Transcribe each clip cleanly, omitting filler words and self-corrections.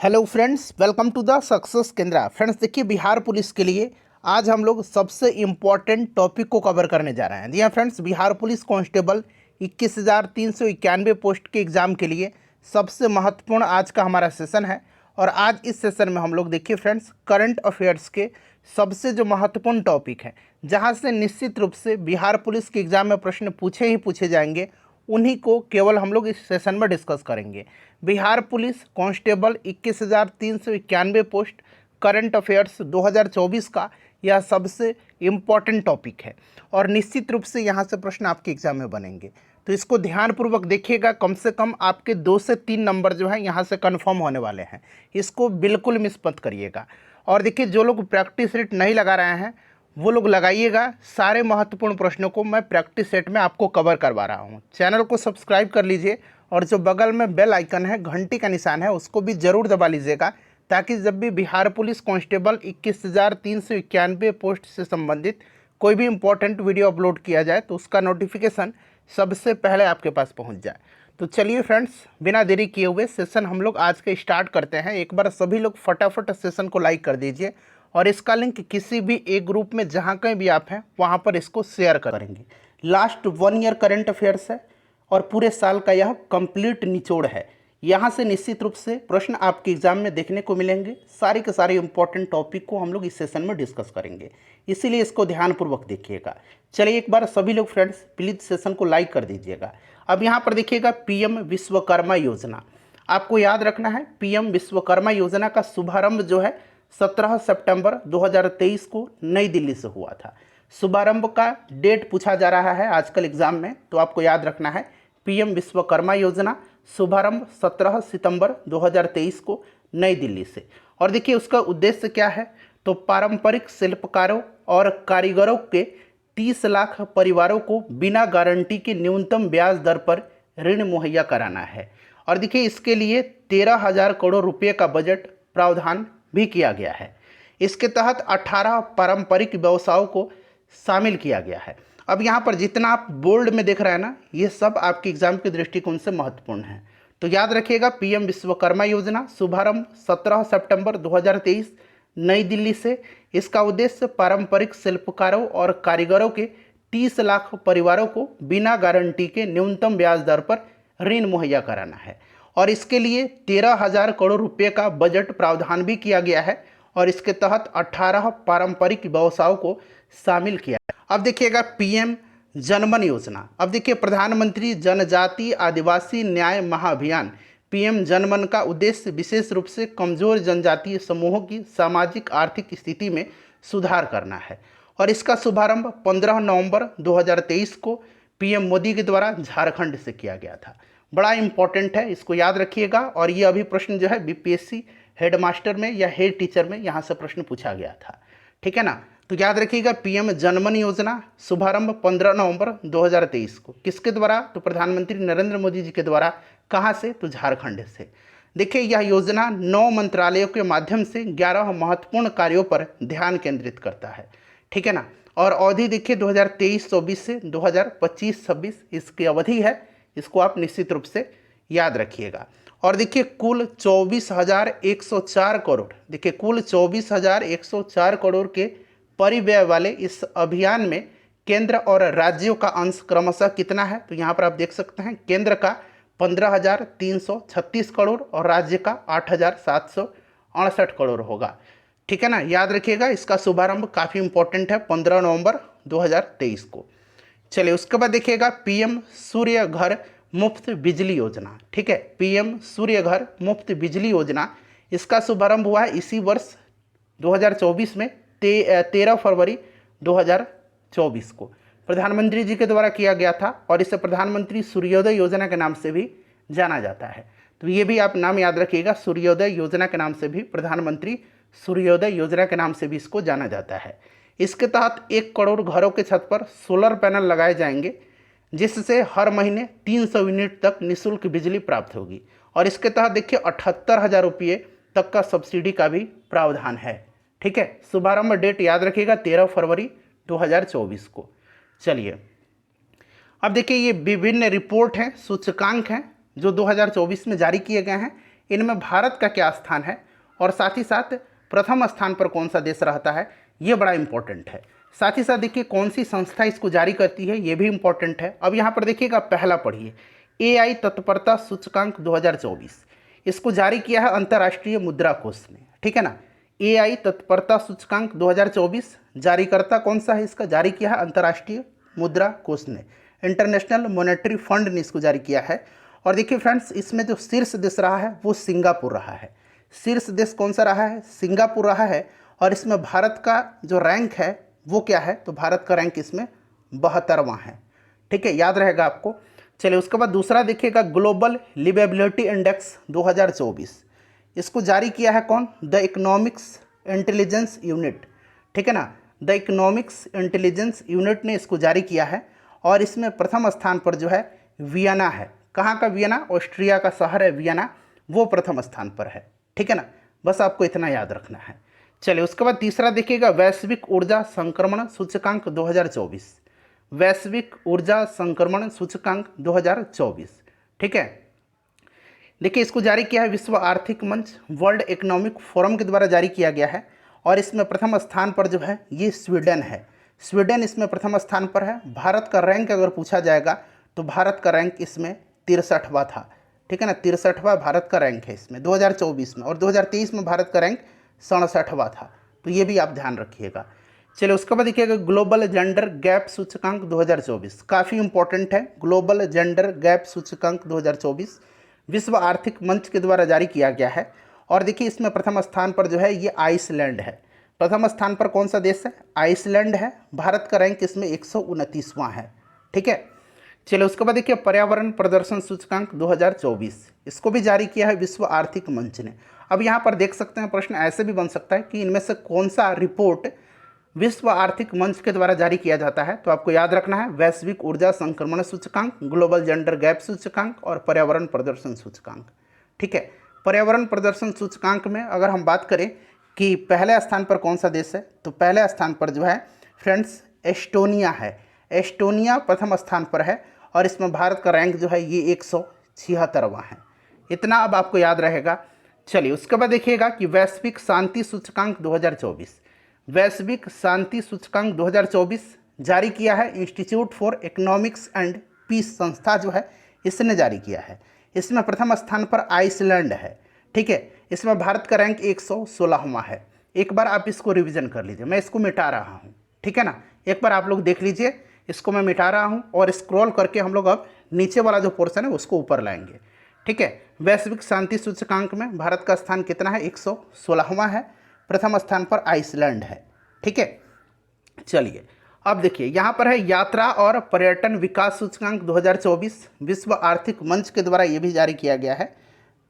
Hello friends, welcome to the success Kendra. Friends देखिए, Bihar police के लिए आज हम लोग सबसे इम्पॉर्टेंट टॉपिक को कवर करने जा रहे हैं। जी हाँ friends, Bihar police constable 21,391 post के एग्ज़ाम के लिए सबसे महत्वपूर्ण आज का हमारा सेशन है। और आज इस सेशन में हम लोग देखिए फ्रेंड्स, करंट अफेयर्स के सबसे जो महत्वपूर्ण टॉपिक है, जहाँ से निश्चित रूप से बिहार पुलिस के एग्ज़ाम में प्रश्न पूछे ही पूछे जाएंगे, उन्हीं को केवल हम लोग इस सेशन में डिस्कस करेंगे। Bihar police constable 21,391 post current affairs 2024 का यह सबसे इम्पॉर्टेंट टॉपिक है और निश्चित रूप से यहाँ से प्रश्न आपके एग्जाम में बनेंगे। तो इसको ध्यानपूर्वक देखिएगा, कम से कम आपके 2 से 3 नंबर जो है यहाँ से कंफर्म होने वाले हैं। इसको बिल्कुल मिस मत करिएगा। और देखिए, जो लोग प्रैक्टिस सेट नहीं लगा रहे हैं वो लोग लगाइएगा। सारे महत्वपूर्ण प्रश्नों को मैं प्रैक्टिस सेट में आपको कवर करवा रहा हूँ। चैनल को सब्सक्राइब कर लीजिए और जो बगल में बेल आइकन है, घंटी का निशान है, उसको भी ज़रूर दबा लीजिएगा, ताकि जब भी बिहार पुलिस कांस्टेबल 21,391 पोस्ट से संबंधित कोई भी इम्पोर्टेंट वीडियो अपलोड किया जाए तो उसका नोटिफिकेशन सबसे पहले आपके पास पहुंच जाए। तो चलिए फ्रेंड्स, बिना देरी किए हुए सेशन हम लोग आज के स्टार्ट करते हैं। एक बार सभी लोग फटाफट सेशन को लाइक कर दीजिए और इसका लिंक किसी भी एक ग्रुप में जहाँ कहीं भी आप हैं वहाँ पर इसको शेयर करेंगे। लास्ट 1 ईयर करंट अफेयर्स है और पूरे साल का यह कंप्लीट निचोड़ है। यहाँ से निश्चित रूप से प्रश्न आपके एग्जाम में देखने को मिलेंगे। सारे के सारे इंपॉर्टेंट टॉपिक को हम लोग इस सेशन में डिस्कस करेंगे, इसीलिए इसको ध्यानपूर्वक देखिएगा। चलिए एक बार सभी लोग फ्रेंड्स प्लीज़ सेशन को लाइक कर दीजिएगा। अब यहाँ पर देखिएगा, पीएम विश्वकर्मा योजना आपको याद रखना है। पीएम विश्वकर्मा योजना का शुभारंभ जो है 17 सितंबर 2023 को नई दिल्ली से हुआ था। शुभारंभ का डेट पूछा जा रहा है आजकल एग्जाम में, तो आपको याद रखना है पीएम विश्वकर्मा योजना शुभारंभ 17 सितंबर 2023 को नई दिल्ली से। और देखिए उसका उद्देश्य क्या है, तो पारंपरिक शिल्पकारों और कारीगरों के 30 लाख परिवारों को बिना गारंटी के न्यूनतम ब्याज दर पर ऋण मुहैया कराना है। और देखिए इसके लिए 13,000 करोड़ रुपये का बजट प्रावधान भी किया गया है। इसके तहत 18 पारंपरिक व्यवसायों को शामिल किया गया है। अब यहाँ पर जितना आप बोल्ड में देख रहे हैं ना, ये सब आपके एग्जाम के दृष्टिकोण से महत्वपूर्ण है। तो याद रखिएगा, पीएम विश्वकर्मा योजना शुभारंभ 17 सितंबर 2023 नई दिल्ली से। इसका उद्देश्य पारंपरिक शिल्पकारों और कारीगरों के 30 लाख परिवारों को बिना गारंटी के न्यूनतम ब्याज दर पर ऋण मुहैया कराना है। और इसके लिए 13,000 करोड़ रुपये का बजट प्रावधान भी किया गया है और इसके तहत 18 पारंपरिक व्यवसायों को शामिल किया है। अब देखिएगा पीएम जनमन योजना। अब देखिए, प्रधानमंत्री जनजाति आदिवासी न्याय महाअभियान पीएम जनमन का उद्देश्य विशेष रूप से कमजोर जनजातीय समूहों की सामाजिक आर्थिक स्थिति में सुधार करना है। और इसका शुभारंभ 15 नवंबर 2023 को पीएम मोदी के द्वारा झारखंड से किया गया था। बड़ा इंपॉर्टेंट है, इसको याद रखिएगा। और ये अभी प्रश्न जो है बीपीएससी हेडमास्टर में या हेड टीचर में यहाँ से प्रश्न पूछा गया था, ठीक है ना। तो याद रखिएगा, पीएम जनमन योजना शुभारंभ 15 नवंबर 2023 को किसके द्वारा, तो प्रधानमंत्री नरेंद्र मोदी जी के द्वारा। कहाँ से, तो झारखंड से। देखिए यह योजना 9 मंत्रालयों के माध्यम से 11 महत्वपूर्ण कार्यों पर ध्यान केंद्रित करता है, ठीक है ना। और अवधि देखिए 2023-24 से 2025-26 इसकी अवधि है। इसको आप निश्चित रूप से याद रखिएगा। और देखिए कुल 24,104 करोड़, देखिए कुल 24,104 करोड़ के परिव्यय वाले इस अभियान में केंद्र और राज्यों का अंश क्रमशः कितना है, तो यहाँ पर आप देख सकते हैं केंद्र का 15,336 करोड़ और राज्य का 8,768 करोड़ होगा, ठीक है ना। याद रखिएगा, इसका शुभारंभ काफ़ी इंपॉर्टेंट है 15 नवंबर 2023 को। चलिए उसके बाद देखिएगा पीएम सूर्य घर मुफ्त बिजली योजना, ठीक है। पीएम सूर्य घर मुफ्त बिजली योजना, इसका शुभारंभ हुआ है इसी वर्ष 2024 में 13 फरवरी 2024 को प्रधानमंत्री जी के द्वारा किया गया था। और इसे प्रधानमंत्री सूर्योदय योजना के नाम से भी जाना जाता है। तो ये भी आप नाम याद रखिएगा, सूर्योदय योजना के नाम से भी, प्रधानमंत्री सूर्योदय योजना के नाम से भी इसको जाना जाता है। इसके तहत 1 करोड़ घरों के छत पर सोलर पैनल लगाए जाएंगे, जिससे हर महीने 300 यूनिट तक निःशुल्क बिजली प्राप्त होगी। और इसके तहत देखिए 78,000 रुपये तक का सब्सिडी का भी प्रावधान है, ठीक है। शुभारंभ डेट याद रखिएगा 13 फरवरी 2024 को। चलिए अब देखिए, ये विभिन्न रिपोर्ट हैं, सूचकांक हैं जो 2024 में जारी किए गए हैं। इनमें भारत का क्या स्थान है और साथ ही साथ प्रथम स्थान पर कौन सा देश रहता है, ये बड़ा इंपॉर्टेंट है। साथ ही साथ देखिए कौन सी संस्था इसको जारी करती है, ये भी इंपॉर्टेंट है। अब यहाँ पर देखिएगा, पहला पढ़िए, AI तत्परता सूचकांक 2024, इसको जारी किया है अंतर्राष्ट्रीय मुद्रा कोष ने, ठीक है ना। AI तत्परता सूचकांक 2024 जारीकर्ता कौन सा है, इसका जारी किया है अंतर्राष्ट्रीय मुद्रा कोष ने, इंटरनेशनल मॉनेटरी फंड ने इसको जारी किया है। और देखिए फ्रेंड्स, इसमें जो शीर्ष देश रहा है वो सिंगापुर रहा है। शीर्ष देश कौन सा रहा है, सिंगापुर रहा है। और इसमें भारत का जो रैंक है वो क्या है, तो भारत का रैंक इसमें 72वां है, ठीक है, याद रहेगा आपको। चलिए उसके बाद दूसरा देखिएगा, ग्लोबल लिवेबिलिटी इंडेक्स 2024, इसको जारी किया है कौन, द इकोनॉमिक्स इंटेलिजेंस यूनिट, ठीक है ना, द इकोनॉमिक्स इंटेलिजेंस यूनिट ने इसको जारी किया है। और इसमें प्रथम स्थान पर जो है वियना है। कहाँ का वियना, ऑस्ट्रिया का शहर है वियना, वो प्रथम स्थान पर है, ठीक है ना। बस आपको इतना याद रखना है। चलिए उसके बाद तीसरा देखिएगा, वैश्विक ऊर्जा संक्रमण सूचकांक 2024, वैश्विक ऊर्जा संक्रमण सूचकांक 2024, ठीक है। देखिए इसको जारी किया है विश्व आर्थिक मंच, वर्ल्ड इकोनॉमिक फोरम के द्वारा जारी किया गया है। और इसमें प्रथम स्थान पर जो है ये स्वीडन है। स्वीडन इसमें प्रथम स्थान पर है। भारत का रैंक अगर पूछा जाएगा तो भारत का रैंक इसमें 63वां था, ठीक है ना, 63वां भारत का रैंक है इसमें 2024 में। और 2023 में भारत का रैंक 67वां था, तो ये भी आप ध्यान रखिएगा। चलिए उसके बाद देखिएगा, ग्लोबल जेंडर गैप सूचकांक 2024, काफ़ी इंपॉर्टेंट है। ग्लोबल जेंडर गैप सूचकांक 2024 विश्व आर्थिक मंच के द्वारा जारी किया गया है। और देखिए इसमें प्रथम स्थान पर जो है ये आइसलैंड है। प्रथम स्थान पर कौन सा देश है, आइसलैंड है। भारत का रैंक इसमें 129वां है, ठीक है। चलिए उसके बाद देखिए, पर्यावरण प्रदर्शन सूचकांक 2024, इसको भी जारी किया है विश्व आर्थिक मंच ने। अब यहाँ पर देख सकते हैं, प्रश्न ऐसे भी बन सकता है कि इनमें से कौन सा रिपोर्ट विश्व आर्थिक मंच के द्वारा जारी किया जाता है। तो आपको याद रखना है, वैश्विक ऊर्जा संक्रमण सूचकांक, ग्लोबल जेंडर गैप सूचकांक और पर्यावरण प्रदर्शन सूचकांक, ठीक है। पर्यावरण प्रदर्शन सूचकांक में अगर हम बात करें कि पहले स्थान पर कौन सा देश है, तो पहले स्थान पर जो है फ्रेंड्स एस्टोनिया है। एस्टोनिया प्रथम स्थान पर है। और इसमें भारत का रैंक जो है ये 176वां है। इतना अब आपको याद रहेगा। चलिए उसके बाद देखिएगा कि वैश्विक शांति सूचकांक 2024, वैश्विक शांति सूचकांक 2024 जारी किया है institute for economics and peace संस्था जो है इसने जारी किया है। इसमें प्रथम स्थान पर आइसलैंड है, ठीक है। इसमें भारत का रैंक 116वां है। एक बार आप इसको रिवीजन कर लीजिए, मैं इसको मिटा रहा हूँ, ठीक है ना, एक बार आप लोग देख लीजिए, इसको मैं मिटा रहा हूँ। और स्क्रॉल करके हम लोग अब नीचे वाला जो पोर्शन है उसको ऊपर लाएंगे, ठीक है। वैश्विक शांति सूचकांक में भारत का स्थान कितना है, 116वां है। प्रथम स्थान पर आइसलैंड है, ठीक है। चलिए अब देखिए यहाँ पर है यात्रा और पर्यटन विकास सूचकांक 2024, विश्व आर्थिक मंच के द्वारा ये भी जारी किया गया है।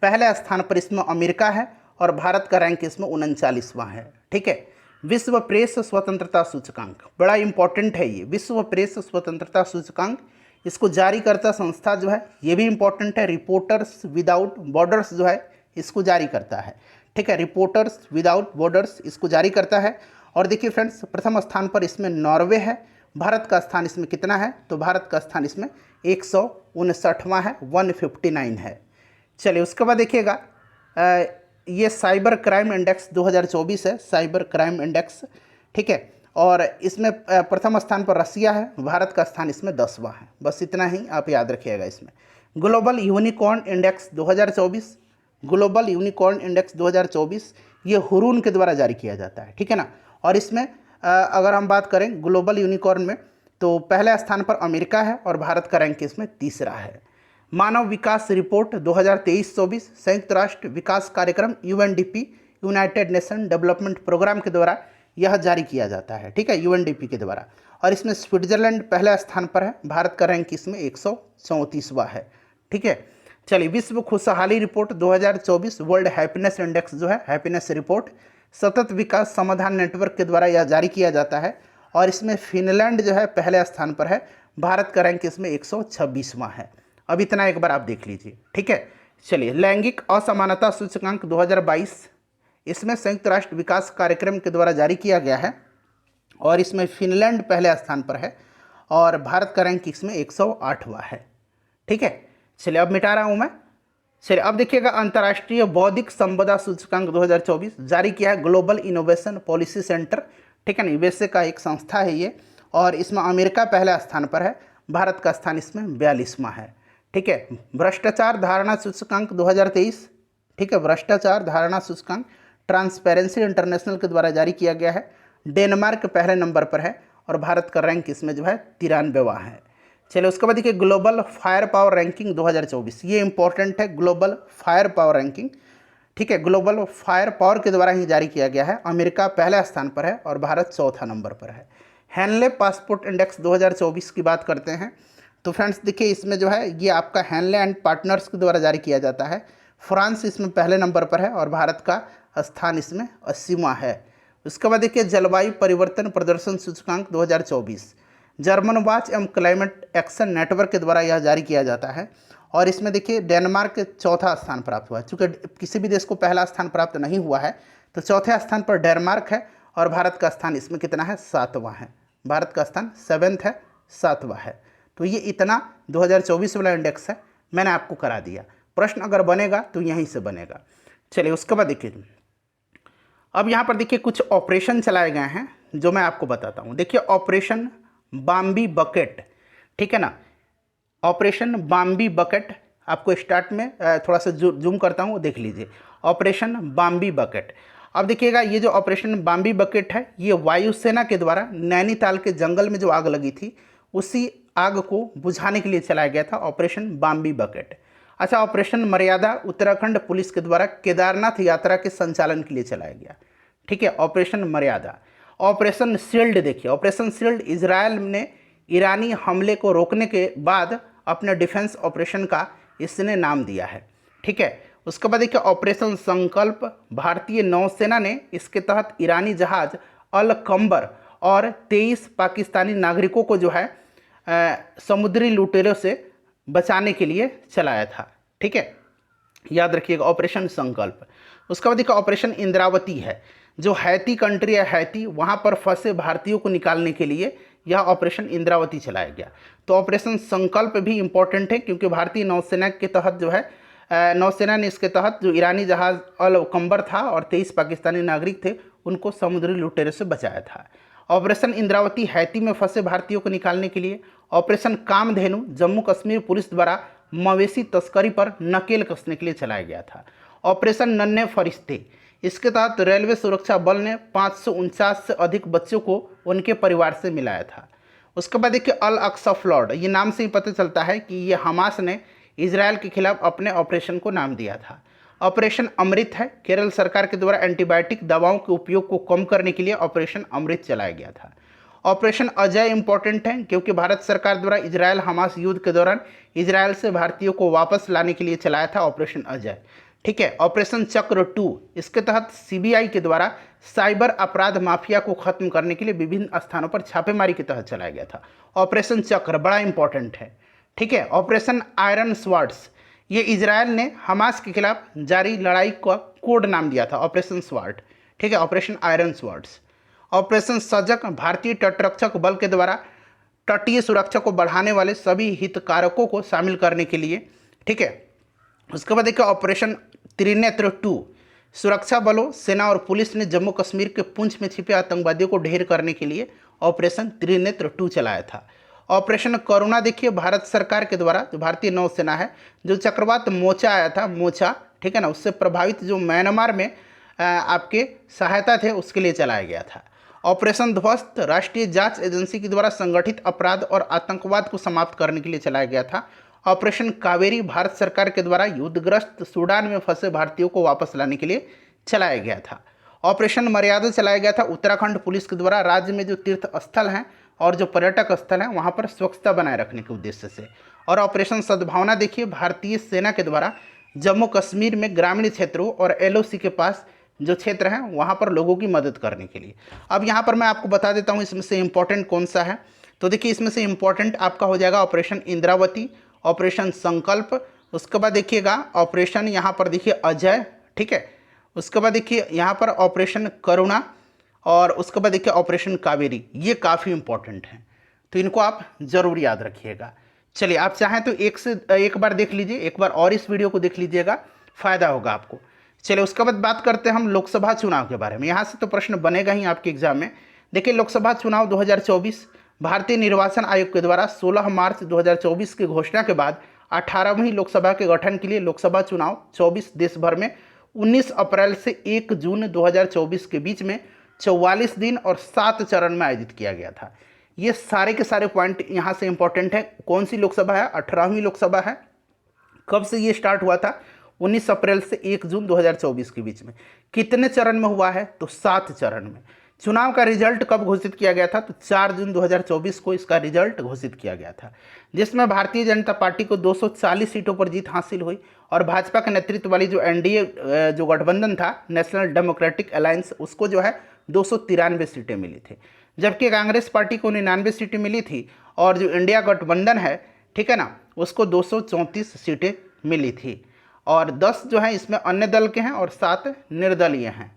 पहले स्थान पर इसमें अमेरिका है और भारत का रैंक इसमें 39वां है, ठीक है। विश्व प्रेस स्वतंत्रता सूचकांक बड़ा इंपॉर्टेंट है ये, विश्व प्रेस स्वतंत्रता सूचकांक, इसको जारी करता संस्था जो है ये भी इंपॉर्टेंट है, रिपोर्टर्स विदाउट बॉर्डर्स जो है इसको जारी करता है, ठीक है। रिपोर्टर्स विदाउट बॉर्डर्स इसको जारी करता है। और देखिए फ्रेंड्स, प्रथम स्थान पर इसमें नॉर्वे है। भारत का स्थान इसमें कितना है, तो भारत का स्थान इसमें 159वां है, 159 है। चलिए उसके बाद देखिएगा, ये साइबर क्राइम इंडेक्स 2024 है, साइबर क्राइम इंडेक्स, ठीक है। और इसमें प्रथम स्थान पर रसिया है, भारत का स्थान इसमें 10वां है। बस इतना ही आप याद रखिएगा इसमें। Global unicorn index 2024, global unicorn index 2024 ये हुरून के द्वारा जारी किया जाता है, ठीक है ना। और इसमें अगर हम बात करें ग्लोबल यूनिकॉर्न में, तो पहले स्थान पर अमेरिका है और भारत का रैंक इसमें तीसरा है। मानव विकास रिपोर्ट 2023-24 संयुक्त राष्ट्र विकास कार्यक्रम UNDP, United Nation Development Programme के द्वारा यह जारी किया जाता है, ठीक है, UNDP के द्वारा। और इसमें स्विट्जरलैंड पहले स्थान पर है, भारत का रैंक इसमें 134वां है, ठीक है। चलिए विश्व खुशहाली रिपोर्ट 2024, वर्ल्ड हैप्पीनेस इंडेक्स जो है, हैप्पीनेस रिपोर्ट सतत विकास समाधान नेटवर्क के द्वारा यह जारी किया जाता है। और इसमें फिनलैंड जो है पहले स्थान पर है, भारत का रैंक इसमें 126वां है। अब इतना एक बार आप देख लीजिए, ठीक है। चलिए लैंगिक असमानता सूचकांक 2022, इसमें संयुक्त राष्ट्र विकास कार्यक्रम के द्वारा जारी किया गया है। और इसमें फिनलैंड पहले स्थान पर है और भारत का रैंक इसमें 108वां है, ठीक है। चलिए अब मिटा रहा हूँ मैं। चलिए अब देखिएगा, अंतर्राष्ट्रीय बौद्धिक संपदा सूचकांक 2024 जारी किया है ग्लोबल इनोवेशन पॉलिसी सेंटर, ठीक है ना, यूएसए का एक संस्था है ये, और इसमें अमेरिका पहले स्थान पर है, भारत का स्थान इसमें 42वां है, ठीक है। भ्रष्टाचार धारणा सूचकांक 2023, ठीक है, भ्रष्टाचार धारणा सूचकांक ट्रांसपेरेंसी इंटरनेशनल के द्वारा जारी किया गया है। डेनमार्क पहले नंबर पर है और भारत का रैंक इसमें जो है 93वां है। चलिए उसके बाद देखिए ग्लोबल फायर पावर रैंकिंग 2024, ये इंपॉर्टेंट है, ग्लोबल फायर पावर रैंकिंग, ठीक है, ग्लोबल फायर पावर के द्वारा ही जारी किया गया है। अमेरिका पहले स्थान पर है और भारत चौथा नंबर पर है। हैनले पासपोर्ट इंडेक्स 2024 की बात करते हैं तो फ्रेंड्स देखिए इसमें जो है ये आपका हैनले एंड पार्टनर्स के द्वारा जारी किया जाता है। फ्रांस इसमें पहले नंबर पर है और भारत का स्थान इसमें 80वां है। उसके बाद देखिए जलवायु परिवर्तन प्रदर्शन सूचकांक 2024, जर्मन वॉच एवं क्लाइमेट एक्शन नेटवर्क के द्वारा यह जारी किया जाता है और इसमें देखिए डेनमार्क चौथा स्थान प्राप्त हुआ है। चूँकि किसी भी देश को पहला स्थान प्राप्त नहीं हुआ है तो चौथे स्थान पर डेनमार्क है और भारत का स्थान इसमें कितना है, 7वां है। भारत का स्थान 7th है, 7वां है। तो ये इतना 2024 वाला इंडेक्स है, मैंने आपको करा दिया। प्रश्न अगर बनेगा तो यहीं से बनेगा। चलिए उसके बाद देखिए अब यहाँ पर देखिए कुछ ऑपरेशन चलाए गए हैं जो मैं आपको बताता हूँ। देखिए ऑपरेशन बाम्बी बकेट, ठीक है ना, ऑपरेशन बाम्बी बकेट, आपको स्टार्ट में थोड़ा सा जूम करता हूँ, देख लीजिए ऑपरेशन बाम्बी बकेट। अब देखिएगा ये जो ऑपरेशन बाम्बी बकेट है ये वायुसेना के द्वारा नैनीताल के जंगल में जो आग लगी थी उसी आग को बुझाने के लिए चलाया गया था, ऑपरेशन बाम्बी बकेट। अच्छा, ऑपरेशन मर्यादा उत्तराखंड पुलिस के द्वारा केदारनाथ यात्रा के संचालन के लिए चलाया गया, ठीक है, ऑपरेशन मर्यादा। ऑपरेशन शील्ड देखिए, ऑपरेशन शील्ड इजरायल ने ईरानी हमले को रोकने के बाद अपने डिफेंस ऑपरेशन का इसने नाम दिया है, ठीक है। उसके बाद देखिए ऑपरेशन संकल्प, भारतीय नौसेना ने इसके तहत ईरानी जहाज अल कंबर और 23 पाकिस्तानी नागरिकों को जो है समुद्री लुटेरों से बचाने के लिए चलाया था, ठीक है, याद रखिएगा ऑपरेशन संकल्प। उसके बाद देखिए ऑपरेशन इंद्रावती है, जो हैती कंट्री है हैती, वहाँ पर फंसे भारतीयों को निकालने के लिए यह ऑपरेशन इंद्रावती चलाया गया। तो ऑपरेशन संकल्प भी इम्पोर्टेंट है क्योंकि भारतीय नौसेना के तहत जो है नौसेना ने इसके तहत जो ईरानी जहाज अल कंबर था और 23 पाकिस्तानी नागरिक थे उनको समुद्री लुटेरों से बचाया था। ऑपरेशन इंद्रावती हैती में फंसे भारतीयों को निकालने के लिए। ऑपरेशन कामधेनु जम्मू कश्मीर पुलिस द्वारा मवेशी तस्करी पर नकेल कसने के लिए चलाया गया था। ऑपरेशन नन्हे फरिश्ते, इसके तहत रेलवे सुरक्षा बल ने 549 से अधिक बच्चों को उनके परिवार से मिलाया था। उसके बाद देखिए अल अक्सा फ्लड, ये नाम से ही पता चलता है कि ये हमास ने इजरायल के खिलाफ अपने ऑपरेशन को नाम दिया था। ऑपरेशन अमृत है, केरल सरकार के द्वारा एंटीबायोटिक दवाओं के उपयोग को कम करने के लिए ऑपरेशन अमृत चलाया गया था। ऑपरेशन अजय इंपॉर्टेंट है क्योंकि भारत सरकार द्वारा इजरायल हमास युद्ध के दौरान इजरायल से भारतीयों को वापस लाने के लिए चलाया था ऑपरेशन अजय, ठीक है। ऑपरेशन चक्र 2, इसके तहत सीबीआई के द्वारा साइबर अपराध माफिया को खत्म करने के लिए विभिन्न स्थानों पर छापेमारी के तहत चलाया गया था। ऑपरेशन चक्र बड़ा इंपॉर्टेंट है, ठीक है। ऑपरेशन आयरन स्वार्ड्स, ये इजरायल ने हमास के खिलाफ जारी लड़ाई का कोड नाम दिया था, ऑपरेशन स्वार्ड, ठीक है, ऑपरेशन आयरन स्वार्ड्स। ऑपरेशन सजग, भारतीय तटरक्षक बल के द्वारा तटीय सुरक्षा को बढ़ाने वाले सभी हितकारकों को शामिल करने के लिए, ठीक है। उसके बाद देखिए ऑपरेशन त्रिनेत्र 2, सुरक्षा बलों सेना और पुलिस ने जम्मू कश्मीर के पुंछ में छिपे आतंकवादियों को ढेर करने के लिए ऑपरेशन त्रिनेत्र 2 चलाया था। ऑपरेशन करुणा देखिए भारत सरकार के द्वारा, जो भारतीय नौसेना है, जो चक्रवात मोचा आया था, मोचा, ठीक है ना, उससे प्रभावित जो म्यांमार में आपके सहायता थे उसके लिए चलाया गया था। ऑपरेशन ध्वस्त, राष्ट्रीय जांच एजेंसी के द्वारा संगठित अपराध और आतंकवाद को समाप्त करने के लिए चलाया गया था। ऑपरेशन कावेरी, भारत सरकार के द्वारा युद्धग्रस्त सूडान में फंसे भारतीयों को वापस लाने के लिए चलाया गया था। ऑपरेशन मर्यादा चलाया गया था उत्तराखंड पुलिस के द्वारा राज्य में जो तीर्थ स्थल हैं और जो पर्यटक स्थल हैं वहाँ पर स्वच्छता बनाए रखने के उद्देश्य से। और ऑपरेशन सद्भावना देखिए भारतीय सेना के द्वारा जम्मू कश्मीर में ग्रामीण क्षेत्रों और LOC के पास जो क्षेत्र हैं वहाँ पर लोगों की मदद करने के लिए। अब यहाँ पर मैं आपको बता देता हूँ इसमें से इम्पोर्टेंट कौन सा है। तो देखिए इसमें से इम्पोर्टेंट आपका हो जाएगा ऑपरेशन इंद्रावती, ऑपरेशन संकल्प, उसके बाद देखिएगा ऑपरेशन यहाँ पर देखिए अजय, ठीक है। उसके बाद देखिए यहाँ पर ऑपरेशन करुणा और उसके बाद देखिए ऑपरेशन कावेरी, ये काफ़ी इंपॉर्टेंट हैं तो इनको आप ज़रूर याद रखिएगा। चलिए, आप चाहें तो एक बार देख लीजिए, एक बार और इस वीडियो को देख लीजिएगा, फ़ायदा होगा आपको। चलिए, उसके बाद बात करते हैं हम लोकसभा चुनाव के बारे में। यहाँ से तो प्रश्न बनेगा ही आपके एग्जाम में। देखिए, लोकसभा चुनाव 2024 भारतीय निर्वाचन आयोग के द्वारा 16 मार्च 2024 की घोषणा के बाद 18वीं लोकसभा के गठन के लिए लोकसभा चुनाव 24 देश भर में 19 अप्रैल से 1 जून 2024 के बीच में 44 दिन और 7 चरण में आयोजित किया गया था। ये सारे के सारे पॉइंट यहाँ से इंपॉर्टेंट है। कौन सी लोकसभा है? 18वीं लोकसभा है। कब से ये स्टार्ट हुआ था? 19 अप्रैल से 1 जून 2024 के बीच में। कितने चरण में हुआ है? तो 7 चरण में। चुनाव का रिजल्ट कब घोषित किया गया था? तो 4 जून 2024 को इसका रिजल्ट घोषित किया गया था, जिसमें भारतीय जनता पार्टी को 240 सीटों पर जीत हासिल हुई और भाजपा के नेतृत्व वाली जो एनडीए जो गठबंधन था, नेशनल डेमोक्रेटिक अलायंस, उसको जो है 293 सीटें मिली थी, जबकि कांग्रेस पार्टी को 99 सीटें मिली थी और जो इंडिया गठबंधन है, ठीक है ना, उसको 234 सीटें मिली थी और 10 जो है इसमें अन्य दल के हैं और 7 निर्दलीय हैं।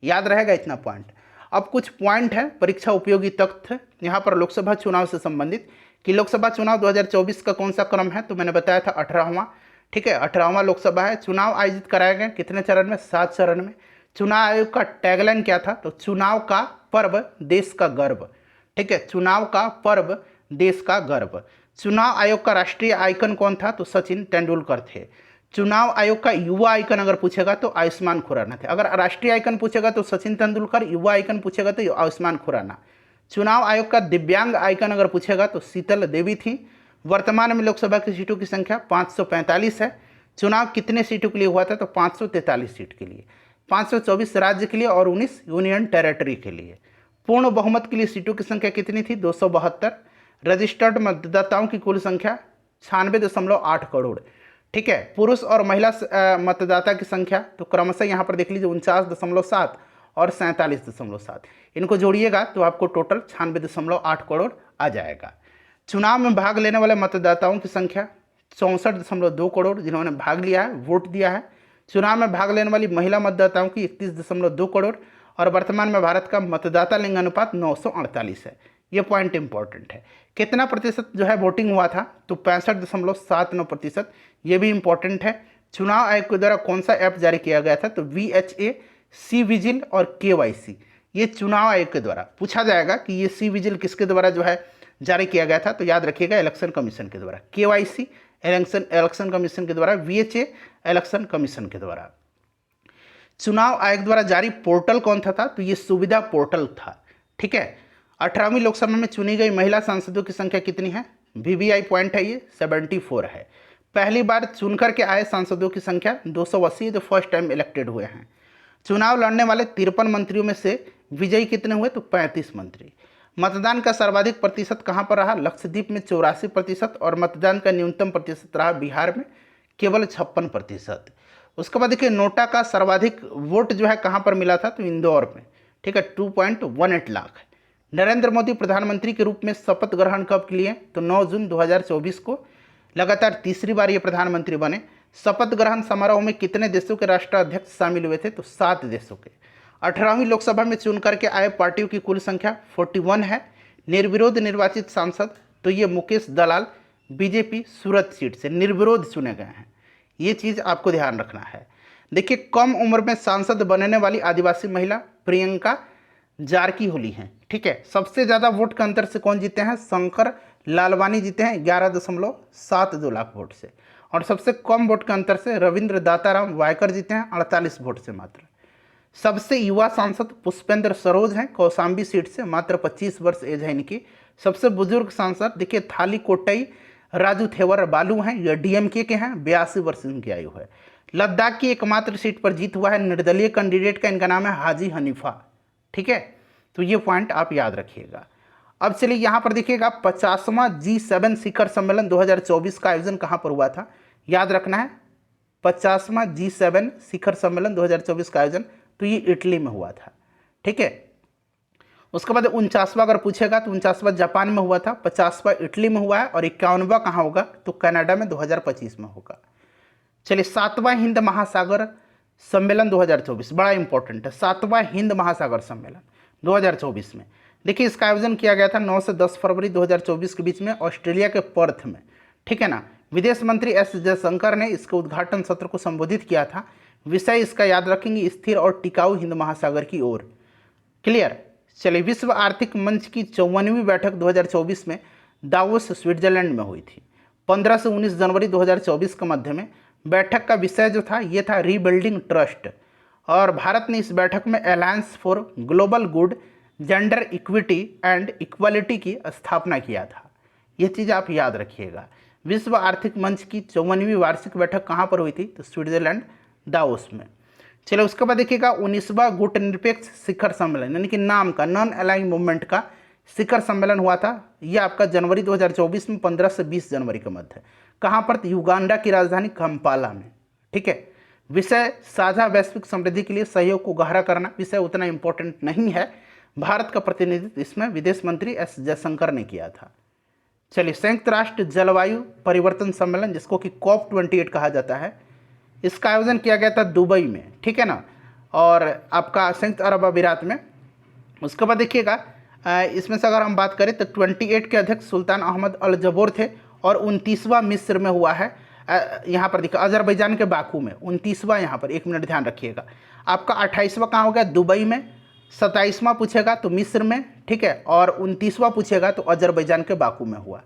याद रहेगा इतना पॉइंट। अब कुछ पॉइंट है परीक्षा उपयोगी तथ्य यहाँ पर लोकसभा चुनाव से संबंधित कि लोकसभा चुनाव 2024 का कौन सा क्रम है? तो मैंने बताया था 18वां, ठीक है, 18वां लोकसभा है। चुनाव आयोजित कराए गए कितने चरण में? 7 चरण में। चुनाव आयोग का टैगलाइन क्या था? तो चुनाव का पर्व देश का गर्व, ठीक है, चुनाव का पर्व देश का गर्व। चुनाव आयोग का राष्ट्रीय आइकन कौन था? तो सचिन तेंदुलकर थे। चुनाव आयोग का युवा आइकन अगर पूछेगा तो आयुष्मान खुराना थे। अगर राष्ट्रीय आइकन पूछेगा तो सचिन तेंदुलकर, युवा आइकन पूछेगा तो आयुष्मान खुराना। चुनाव आयोग का दिव्यांग आइकन अगर पूछेगा तो शीतल देवी थी। वर्तमान में लोकसभा की सीटों की संख्या 545 है। चुनाव कितने सीटों के लिए हुआ था? तो 543 सीट के लिए, 524 राज्य के लिए और 19 यूनियन टेरिटरी के लिए। पूर्ण बहुमत के लिए सीटों की संख्या कितनी थी? 272। रजिस्टर्ड मतदाताओं की कुल संख्या 96.8 करोड़, ठीक है। पुरुष और महिला मतदाता की संख्या तो क्रमशः यहाँ पर देख लीजिए 49.7 और 47.7। इनको जोड़िएगा तो आपको टोटल 96.8 करोड़ आ जाएगा। चुनाव में भाग लेने वाले मतदाताओं की संख्या 64.2 करोड़, जिन्होंने भाग लिया है, वोट दिया है। चुनाव में भाग लेने वाली महिला मतदाताओं की 31.2 करोड़ और वर्तमान में भारत का मतदाता लिंग अनुपात 948 है। ये पॉइंट इंपॉर्टेंट है। कितना प्रतिशत जो है वोटिंग हुआ था? तो 65.79%। ये भी इंपॉर्टेंट है। चुनाव आयोग के द्वारा कौन सा ऐप जारी किया गया था? तो VHA, सी विजिल और KYC। ये चुनाव आयोग के द्वारा पूछा जाएगा कि ये सी विजिल किसके द्वारा जो है जारी किया गया था? तो याद रखिएगा इलेक्शन कमीशन के द्वारा, KYC इलेक्शन कमीशन के द्वारा, VHA इलेक्शन कमीशन के द्वारा। चुनाव आयोग द्वारा जारी पोर्टल कौन था? तो ये सुविधा पोर्टल था, ठीक है। 18वीं लोकसभा में चुनी गई महिला सांसदों की संख्या कितनी है? VVI पॉइंट है, ये 74 है। पहली बार चुनकर के आए सांसदों की संख्या 280, जो फर्स्ट टाइम इलेक्टेड हुए हैं। चुनाव लड़ने वाले 53 मंत्रियों में से विजयी कितने हुए? तो 35 मंत्री। मतदान का सर्वाधिक प्रतिशत कहाँ पर रहा? लक्षद्वीप में 84% और मतदान का न्यूनतम प्रतिशत रहा बिहार में केवल 56%। उसके बाद देखिए नोटा का सर्वाधिक वोट जो है कहाँ पर मिला था? तो इंदौर में, ठीक है, 2.18 लाख। नरेंद्र मोदी प्रधानमंत्री के रूप में शपथ ग्रहण कब लिए? तो 9 जून 2024 को। लगातार तीसरी बार ये प्रधानमंत्री बने। शपथ ग्रहण समारोह में कितने देशों के राष्ट्राध्यक्ष शामिल हुए थे? तो 7 देशों के। 18वीं लोकसभा में चुन करके आए पार्टियों की कुल संख्या 41 है। निर्विरोध निर्वाचित सांसद तो ये मुकेश दलाल बीजेपी सूरत सीट से निर्विरोध चुने गए हैं। ये चीज़ आपको ध्यान रखना है। देखिए, कम उम्र में सांसद बनने वाली आदिवासी महिला प्रियंका जारकीहोली हैं, ठीक है। सबसे ज़्यादा वोट के अंतर से कौन जीते हैं? शंकर लालवानी जीते हैं 11.72 लाख वोट से। और सबसे कम वोट के अंतर से रविंद्र दाताराम वायकर जीते हैं 48 वोट से मात्र। सबसे युवा सांसद पुष्पेंद्र सरोज हैं कौशाम्बी सीट से, मात्र 25 वर्ष एज है इनकी। सबसे बुजुर्ग सांसद देखिए थाली कोट्टई राजू थेवर बालू हैं, ये DMK के हैं, 82 वर्ष इनकी आयु है। लद्दाख की एकमात्र सीट पर जीत हुआ है निर्दलीय कैंडिडेट का, इनका नाम है हाजी हनीफा, ठीक है। तो ये पॉइंट आप याद रखिएगा। अब चलिए यहाँ पर देखिएगा 50वां G7 शिखर सम्मेलन 2024 का आयोजन कहाँ पर हुआ था? याद रखना है 50वां G7 शिखर सम्मेलन 2024 का आयोजन तो ये इटली में हुआ था, ठीक है। उसके बाद 49वां अगर पूछेगा तो 49वां जापान में हुआ था, 50वां इटली में हुआ है और 51वां कहाँ होगा? तो कनाडा में 2025 में होगा। चलिए 7वां हिंद महासागर सम्मेलन 2024 बड़ा इंपॉर्टेंट है। 7वां हिंद महासागर सम्मेलन 2024 में देखिए इसका आयोजन किया गया था 9 से 10 फरवरी 2024 के बीच में ऑस्ट्रेलिया के पर्थ में, ठीक है ना। विदेश मंत्री एस जयशंकर ने इसके उद्घाटन सत्र को संबोधित किया था। विषय इसका याद रखेंगे, स्थिर और टिकाऊ हिंद महासागर की ओर। क्लियर। चलिए, विश्व आर्थिक मंच की 54वीं बैठक 2024 में दावोस स्विट्जरलैंड में हुई थी। 15 से 19 जनवरी 2024 के मध्य में बैठक का विषय जो था ये था रीबिल्डिंग ट्रस्ट, और भारत ने इस बैठक में alliance for global good, gender equity and equality की स्थापना किया था। ये चीज़ आप याद रखिएगा। विश्व आर्थिक मंच की 54वीं वार्षिक बैठक कहाँ पर हुई थी? तो स्विट्जरलैंड दावोस में। चलो, उसके बाद देखिएगा 19वां गुटनिरपेक्ष शिखर सम्मेलन, यानी कि नाम का नॉन अलाइंग मूवमेंट का शिखर सम्मेलन हुआ था। यह आपका जनवरी 2024 में 15 से 20 जनवरी के मध्य। कहाँ पर? युगांडा की राजधानी कंपाला में। ठीक है। विषय साझा वैश्विक समृद्धि के लिए सहयोग को गहरा करना। विषय उतना इंपॉर्टेंट नहीं है। भारत का प्रतिनिधित्व इसमें विदेश मंत्री एस जयशंकर ने किया था। चलिए, संयुक्त राष्ट्र जलवायु परिवर्तन सम्मेलन, जिसको कि COP28 कहा जाता है, इसका आयोजन किया गया था दुबई में। ठीक है ना, और आपका संयुक्त अरब अमीरात में। उसके बाद देखिएगा, इसमें से अगर हम बात करें तो 28 के अध्यक्ष सुल्तान अहमद अल जबोर थे, और 29वां मिस्र में हुआ है। यहाँ पर देखिए अजरबैजान के बाकू में 29वां, यहाँ पर 1 मिनट ध्यान रखिएगा। आपका 28वां कहाँ हो गया? दुबई में। 27वां पूछेगा तो मिस्र में। ठीक है, और 29वां पूछेगा तो अजरबैजान के बाकू में हुआ।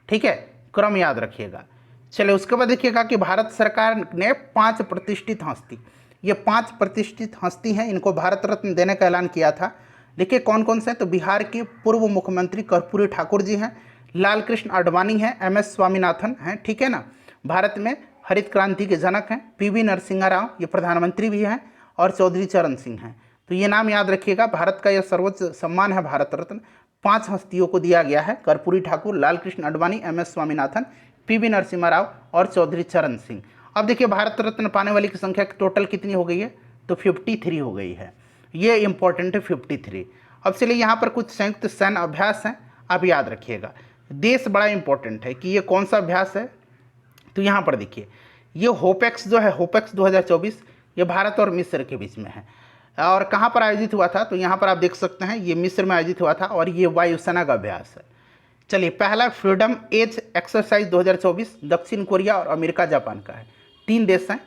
ठीक है, क्रम याद रखिएगा। चलिए, उसके बाद देखिएगा कि भारत सरकार ने 5 प्रतिष्ठित हस्ती, ये 5 प्रतिष्ठित हस्ती हैं, इनको भारत रत्न देने का ऐलान किया था। देखिए कौन कौन से हैं? तो बिहार के पूर्व मुख्यमंत्री कर्पूरी ठाकुर जी हैं, लाल कृष्ण आडवाणी हैं, MS स्वामीनाथन हैं। ठीक है ना, भारत में हरित क्रांति के जनक हैं। PV नरसिम्हा राव, ये प्रधानमंत्री भी हैं, और चौधरी चरण सिंह हैं। तो ये नाम याद रखिएगा। भारत का यह सर्वोच्च सम्मान है, भारत रत्न। 5 हस्तियों को दिया गया है, कर्पूरी ठाकुर, लाल कृष्ण आडवाणी, MS स्वामीनाथन, PV नरसिम्हा राव और चौधरी चरण सिंह। अब देखिए भारत रत्न पाने वाली की संख्या टोटल कितनी हो गई है? तो 53 हो गई है। ये इंपॉर्टेंट है, 53। अब चलिए, यहाँ पर कुछ संयुक्त सैन्य अभ्यास हैं, आप याद रखिएगा। देश बड़ा इंपॉर्टेंट है कि ये कौन सा अभ्यास है। तो यहाँ पर देखिए, ये होपेक्स जो है, होपेक्स 2024, ये भारत और मिस्र के बीच में है। और कहाँ पर आयोजित हुआ था? तो यहाँ पर आप देख सकते हैं, ये मिस्र में आयोजित हुआ था, और ये वायुसेना का अभ्यास है। चलिए, पहला फ्रीडम एज एक्सरसाइज 2024 दक्षिण कोरिया और अमेरिका जापान का है, 3 देश हैं।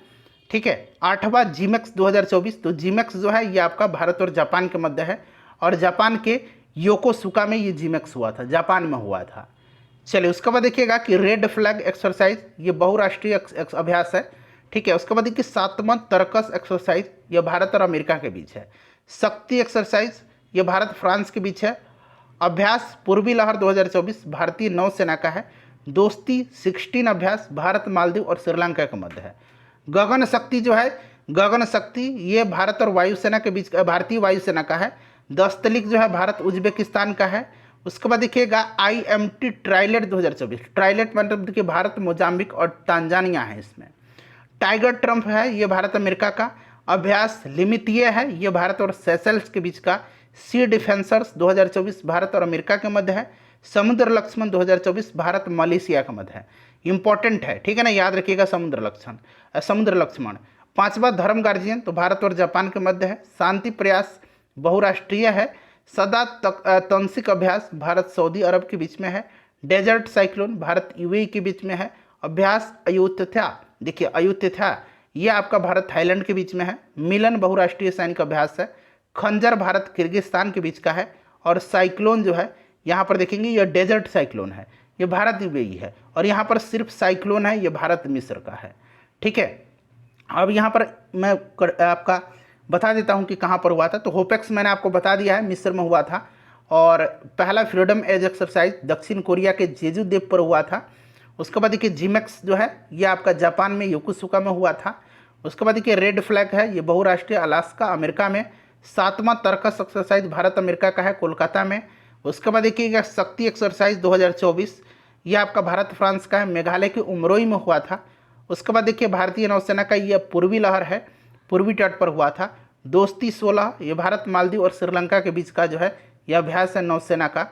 ठीक है। 8वां जीमैक्स 2024, तो जीमैक्स जो है ये आपका भारत और जापान के मध्य है, और जापान के योकोसुका में ये जीमैक्स हुआ था, जापान में हुआ था। चलिए, उसके बाद देखिएगा कि रेड फ्लैग एक्सरसाइज, ये बहुराष्ट्रीय अभ्यास है। ठीक है। उसके बाद देखिए 7वां तरकस एक्सरसाइज, ये भारत और अमेरिका के बीच है। शक्ति एक्सरसाइज, ये भारत फ्रांस के बीच है। अभ्यास पूर्वी लहर 2024 भारतीय नौसेना का है। दोस्ती 16 अभ्यास भारत, मालदीव और श्रीलंका के मध्य है। गगन शक्ति जो है, गगन शक्ति ये भारत और वायुसेना के बीच, भारतीय वायुसेना का है। दस्तलिक जो है भारत उज्बेकिस्तान का है। उसके बाद देखिएगा IMT ट्राइलेट 2024, ट्राइलेट मतलब देखिए भारत, मोजाम्बिक और तांजानिया है इसमें। टाइगर ट्रम्प है, ये भारत अमेरिका का। अभ्यास लिमितिये है, ये भारत और सेशल्स के बीच का। सी डिफेंसर्स 2024 भारत और अमेरिका के मध्य है। समुद्र लक्ष्मण 2024 भारत मलेशिया के मध्य है। इंपॉर्टेंट है, ठीक है ना, याद रखिएगा समुद्र लक्ष्मण। 5वां धर्म गार्जियन, तो भारत और जापान के मध्य है। शांति प्रयास बहुराष्ट्रीय है। सदा तंसिक अभ्यास भारत सऊदी अरब के बीच में है। डेजर्ट साइक्लोन भारत UAE के बीच में है। अभ्यास अयुत्या, देखिए अयुत्या ये आपका भारत थाईलैंड के बीच में है। मिलन बहुराष्ट्रीय सैनिक अभ्यास है। खंजर भारत किर्गिस्तान के बीच का है। और साइक्लोन जो है यहाँ पर देखेंगे ये डेजर्ट साइक्लोन है, ये भारत UAE है। और यहाँ पर सिर्फ साइक्लोन है, ये भारत मिस्र का है। ठीक है। अब यहाँ पर मैं आपका बता देता हूँ कि कहाँ पर हुआ था। तो होपेक्स मैंने आपको बता दिया है, मिस्र में हुआ था। और पहला फ्रीडम एज एक्सरसाइज दक्षिण कोरिया के जेजू द्वीप पर हुआ था। उसके बाद देखिए जीमैक्स जो है ये आपका जापान में योकोसुका में हुआ था। उसके बाद देखिए रेड फ्लैग है, ये बहुराष्ट्रीय अलास्का अमेरिका में। 7वां तर्कस एक्सरसाइज भारत अमेरिका का है, कोलकाता में। उसके बाद देखिएगा शक्ति एक्सरसाइज 2024, ये आपका भारत फ्रांस का है, मेघालय के उमरोई में हुआ था। उसके बाद देखिए भारतीय नौसेना का ये पूर्वी लहर है, पूर्वी तट पर हुआ था। दोस्ती 16, ये भारत मालदीव और श्रीलंका के बीच का जो है यह अभ्यास है नौसेना का।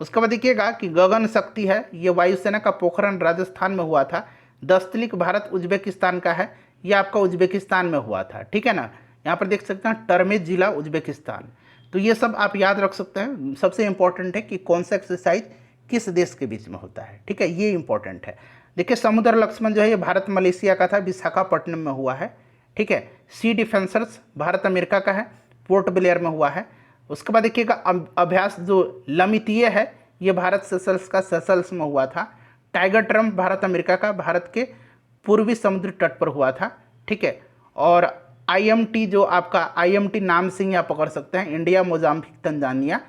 उसके बाद देखिएगा कि गगन शक्ति है, ये वायुसेना का पोखरण राजस्थान में हुआ था। दस्तलिक भारत उज्बेकिस्तान का है, यह आपका उज्बेकिस्तान में हुआ था। ठीक है ना, यहाँ पर देख सकते हैं टर्मेज जिला उज्बेकिस्तान। तो ये सब आप याद रख सकते हैं। सबसे इंपॉर्टेंट है कि कौन सा एक्सरसाइज किस देश के बीच में होता है। ठीक है, ये इंपॉर्टेंट है। देखिए समुद्र लक्ष्मण जो है ये भारत मलेशिया का था, विशाखापट्टनम में हुआ है। ठीक है। सी डिफेंसर्स भारत अमेरिका का है, पोर्ट ब्लेयर में हुआ है। उसके बाद देखिएगा अभ्यास जो लमितीय है ये भारत सेशल्स का, सेशल्स में हुआ था। टाइगर ट्रम्प भारत अमेरिका का, भारत के पूर्वी समुद्री तट पर हुआ था। ठीक है। और IMT जो आपका IMT नाम से ही आप पकड़ सकते हैं, इंडिया मोजाम्बिक तंजानिया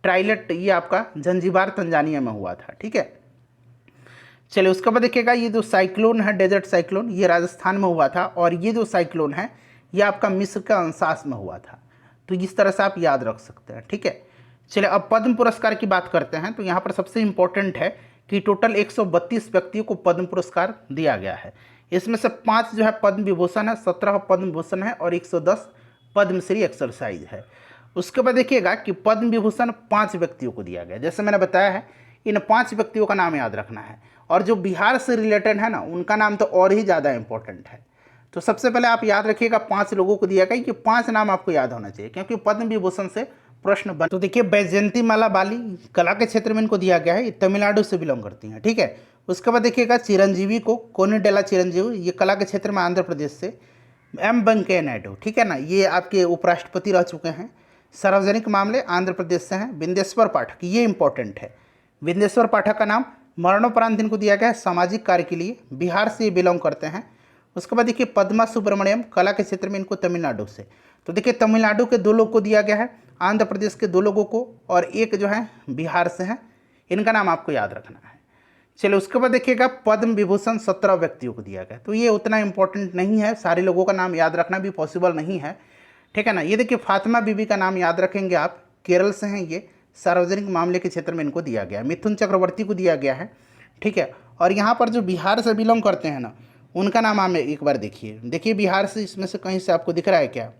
ट्राइलेट, ये आपका जंजीबार तंजानिया में हुआ था। ठीक है। चलिए उसके बाद देखिएगा ये जो साइक्लोन है, डेजर्ट साइक्लोन, ये राजस्थान में हुआ था। और ये जो साइक्लोन है ये आपका मिस्र का अंशास में हुआ था। तो इस तरह से आप याद रख सकते हैं। ठीक है। चलिए अब पद्म पुरस्कार की बात करते हैं। तो यहाँ पर सबसे इम्पोर्टेंट है कि टोटल 132 व्यक्तियों को पद्म पुरस्कार दिया गया है। इसमें से 5 जो है पद्म विभूषण है, 17 पद्म भूषण है और 110 पद्मश्री एक्सरसाइज है। उसके बाद देखिएगा कि पद्म विभूषण 5 व्यक्तियों को दिया गया। जैसे मैंने बताया है इन 5 व्यक्तियों का नाम याद रखना है। और जो बिहार से रिलेटेड है ना उनका नाम तो और ही ज़्यादा इंपॉर्टेंट है। तो सबसे पहले आप याद रखिएगा 5 लोगों को दिया गया, ये 5 नाम आपको याद होना चाहिए क्योंकि पद्म विभूषण से प्रश्न बन। तो देखिए बैजयंती माला बाली कला के क्षेत्र में इनको दिया गया है, ये तमिलनाडु से बिलोंग करती हैं। ठीक है। उसके बाद देखिएगा चिरंजीवी को, कोनिडेला चिरंजीवी, ये कला के क्षेत्र में आंध्र प्रदेश से। M वेंकैया नायडू, ठीक है ना, ये आपके उपराष्ट्रपति रह चुके हैं, सार्वजनिक मामले आंध्र प्रदेश से हैं। बिंदेश्वर पाठक, ये इंपॉर्टेंट है, बिंदेश्वर पाठक का नाम मरणोपरांत इनको दिया गया है सामाजिक कार्य के लिए, बिहार से ये बिलोंग करते हैं। उसके बाद देखिए पद्मा सुब्रमण्यम कला के क्षेत्र में, इनको तमिलनाडु से। तो देखिए तमिलनाडु के 2 लोग को दिया गया है, आंध्र प्रदेश के 2 लोगों को और एक जो है बिहार से हैं, इनका नाम आपको याद रखना है। चलिए उसके बाद देखिएगा पद्म विभूषण 17 व्यक्तियों को दिया गया। तो ये उतना इंपॉर्टेंट नहीं है, सारे लोगों का नाम याद रखना भी पॉसिबल नहीं है। ठीक है ना। ये देखिए फातिमा बीबी का नाम याद रखेंगे आप, केरल से हैं ये, सार्वजनिक मामले के क्षेत्र में इनको दिया गया है। मिथुन चक्रवर्ती को दिया गया है। ठीक है। और यहाँ पर जो बिहार से बिलोंग करते हैं ना उनका नाम आप एक बार देखिए बिहार से, इसमें से कहीं से आपको दिख रहा है क्या?